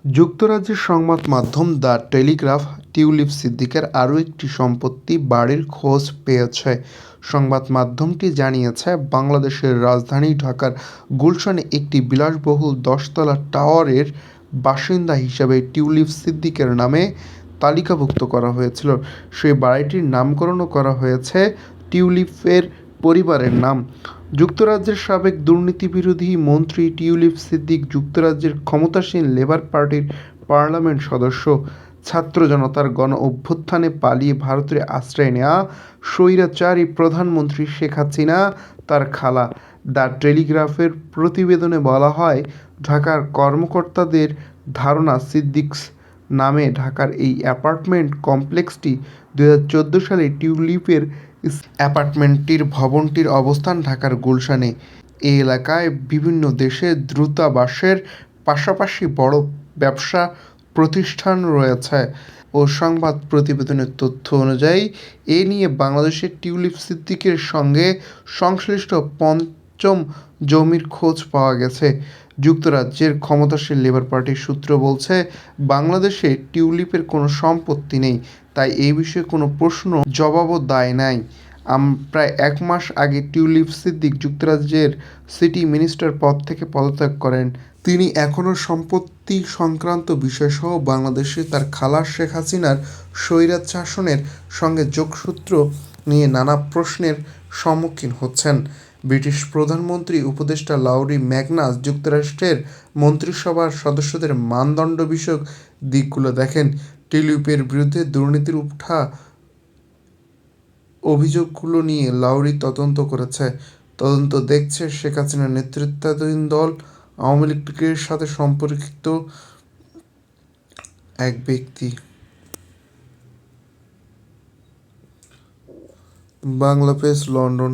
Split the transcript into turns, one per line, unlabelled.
যুক্তরাজ্যের সংবাদ মাধ্যম দ্য টেলিগ্রাফ টিউলিপ সিদ্দিকের আরও একটি সম্পত্তি বাড়ির খোঁজ পেয়েছে। সংবাদ মাধ্যমটি জানিয়েছে, বাংলাদেশের রাজধানী ঢাকার গুলশানে একটি বিলাসবহুল ১০ তলা টাওয়ারের বাসিন্দা হিসেবে টিউলিপ সিদ্দিকের নামে তালিকাভুক্ত করা হয়েছিল। সেই বাড়িটির নামকরণও করা হয়েছে টিউলিপের পরিবারের নাম। যুক্তরাজ্যের সাবেক দুর্নীতিবিরোধী মন্ত্রী টিউলিপ সিদ্দিক যুক্তরাজ্যের ক্ষমতাসীন লেবার পার্টির পার্লামেন্ট সদস্য। ছাত্র জনতার গণ-অভ্যুত্থানে পালিয়ে ভারতে আশ্রয় নেওয়া স্বৈরাচারী প্রধানমন্ত্রী শেখ হাসিনা তার খালা। দ্য টেলিগ্রাফের প্রতিবেদনে বলা হয়, ঢাকার কর্মকর্তাদের ধারণা সিদ্দিকস নামে ঢাকার এই অ্যাপার্টমেন্ট কমপ্লেক্সটি ২০১৪ সালে টিউলিপের অ্যাপার্টমেন্টটির ভবনটির অবস্থান ঢাকার গুলশানে। এই এলাকায় বিভিন্ন দেশের দূতাবাসের পাশাপাশি বড় ব্যবসা প্রতিষ্ঠান রয়েছে। ও সংবাদ প্রতিবেদনের তথ্য অনুযায়ী এ নিয়ে বাংলাদেশের টিউলিপ সিদ্দিকের সঙ্গে সংশ্লিষ্ট পঞ্চম জমির খোঁজ পাওয়া গেছে। যুক্তরাজ্যের ক্ষমতাসীন লেবার পার্টির সূত্র বলছে, বাংলাদেশে টিউলিপের কোনো সম্পত্তি নেই, তাই এই বিষয়ে কোনো প্রশ্ন জবাবও দেয় নাই। প্রায় ১ মাস আগে টিউলিপ সিদ্দিক যুক্তরাজ্যের সিটি মিনিস্টার পদ থেকে পদত্যাগ করেন। তিনি এখনও সম্পত্তি সংক্রান্ত বিষয়সহ বাংলাদেশে তার খালা শেখ হাসিনার স্বৈরাচার শাসনের সঙ্গে যোগসূত্র নিয়ে নানা প্রশ্নের সম্মুখীন হচ্ছেন। ব্রিটিশ প্রধানমন্ত্রী উপদেষ্টা লাউরি ম্যাগনাস যুক্তরাষ্ট্রের মন্ত্রিসভার সদস্যদের মানদণ্ড বিষয়ক দিকগুলো দেখেন। টিউলিপের বিরুদ্ধে দুর্নীতির ওঠা অভিযোগগুলো নিয়ে লাউরি তদন্ত করেছে। তদন্ত দেখছে শেখ হাসিনার নেতৃত্বাধীন দল আওয়ামী লীগের সাথে সম্পর্কিত এক ব্যক্তি। Bangla press, London.